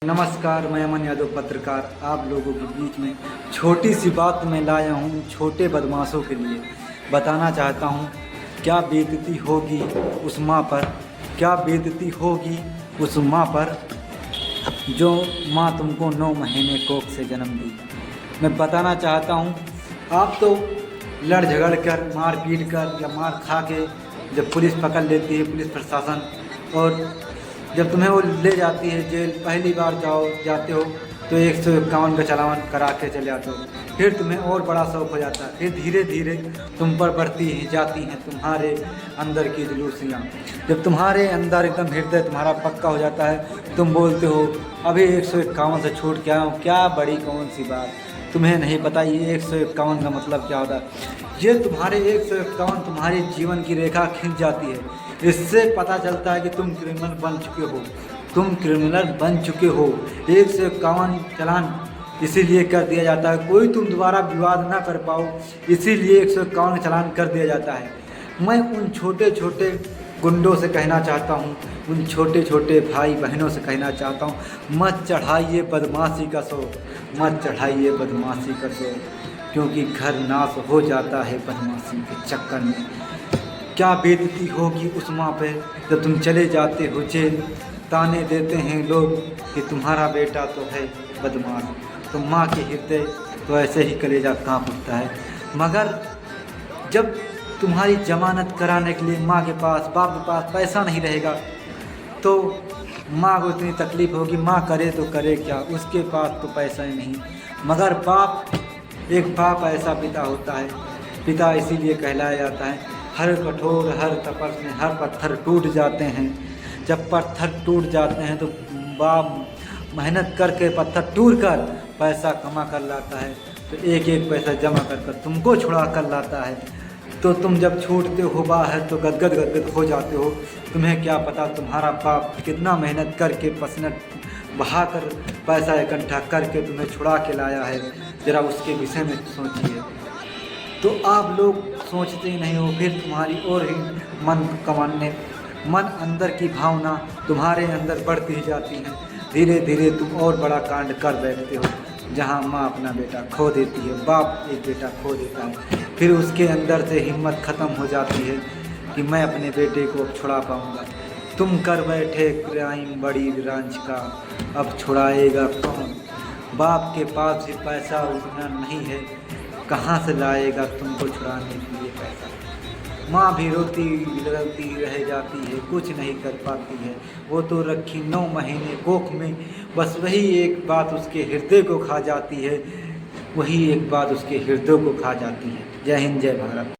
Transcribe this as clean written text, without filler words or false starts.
नमस्कार, मैं अमन यादव पत्रकार आप लोगों के बीच में छोटी सी बात मैं लाया हूँ। छोटे बदमाशों के लिए बताना चाहता हूँ, क्या बेइज्जती होगी उस माँ पर, क्या बेइज्जती होगी उस माँ पर जो माँ तुमको 9 महीने कोख से जन्म दी। मैं बताना चाहता हूँ, आप तो लड़ झगड़ कर, मार पीट कर या मार खा के जब पुलिस पकड़ लेती है, पुलिस प्रशासन, और जब तुम्हें वो ले जाती है जेल, पहली बार जाते हो तो 151 का चालान करा के चले आते हो। फिर तुम्हें और बड़ा शौक हो जाता है, फिर धीरे धीरे तुम पर बढ़ती जाती हैं तुम्हारे अंदर की जुलूसियाँ। जब तुम्हारे अंदर एकदम हृदय तुम्हारा पक्का हो जाता है, तुम बोलते हो अभी 151 से छूट के आया हूँ, क्या बड़ी कौन सी बात। तुम्हें नहीं पता ये 151 का मतलब क्या होता है। ये तुम्हारे 151 तुम्हारे जीवन की रेखा खींच जाती है। इससे पता चलता है कि तुम क्रिमिनल बन चुके हो, तुम क्रिमिनल बन चुके हो। 151 चालान इसीलिए कर दिया जाता है, कोई तुम दोबारा विवाद ना कर पाओ, इसीलिए 151 चालान कर दिया जाता है। मैं उन छोटे छोटे गुंडों से कहना चाहता हूँ, उन छोटे छोटे भाई बहनों से कहना चाहता हूँ, मत चढ़ाइए बदमाशी का शौक, मत चढ़ाइए बदमाशी का शौक, क्योंकि घर नाश हो जाता है बदमाशी के चक्कर में। क्या बेइज्जती होगी उस माँ पे जब तुम चले जाते हो जेल। ताने देते हैं लोग कि तुम्हारा बेटा तो है बदमाश, तो माँ के हृदय तो ऐसे ही कलेजा काँप उठता है। मगर जब तुम्हारी जमानत कराने के लिए माँ के पास, बाप के पास पैसा नहीं रहेगा, तो माँ को इतनी तकलीफ़ होगी, माँ करे तो करे क्या, उसके पास तो पैसा ही नहीं। मगर बाप, एक बाप ऐसा पिता होता है, पिता इसीलिए कहलाया जाता है। हर कठोर, हर तपस में हर पत्थर टूट जाते हैं। जब पत्थर टूट जाते हैं तो बाप मेहनत करके पत्थर टूट कर पैसा कमा कर लाता है, तो एक एक पैसा जमा कर कर तुमको छुड़ा कर लाता है। तो तुम जब छूटते हो बाहर तो गदगद गदगद हो जाते हो। तुम्हें क्या पता तुम्हारा बाप कितना मेहनत करके पसीना बहा कर पैसा इकट्ठा करके तुम्हें छुड़ा के लाया है, ज़रा उसके विषय में सोचिए। तो आप लोग सोचते ही नहीं हो, फिर तुम्हारी और ही मन अंदर की भावना तुम्हारे अंदर बढ़ती ही जाती है। धीरे धीरे तुम और बड़ा कांड कर बैठते हो। जहाँ माँ अपना बेटा खो देती है, बाप एक बेटा खो देता है, फिर उसके अंदर से हिम्मत ख़त्म हो जाती है कि मैं अपने बेटे को अब छुड़ा पाऊँगा। तुम कर बैठे क्राइम बड़ी ब्रांच का, अब छुड़ाएगा कौन। बाप के पास भी पैसा उतना नहीं है, कहाँ से लाएगा तुमको छुड़ाने के लिए पैसा। माँ भी रोती बिलखती रह जाती है, कुछ नहीं कर पाती है। वो तो रखी 9 महीने कोख में, बस वही एक बात उसके हृदय को खा जाती है, वही एक बात उसके हृदय को खा जाती है। जय हिंद, जय भारत।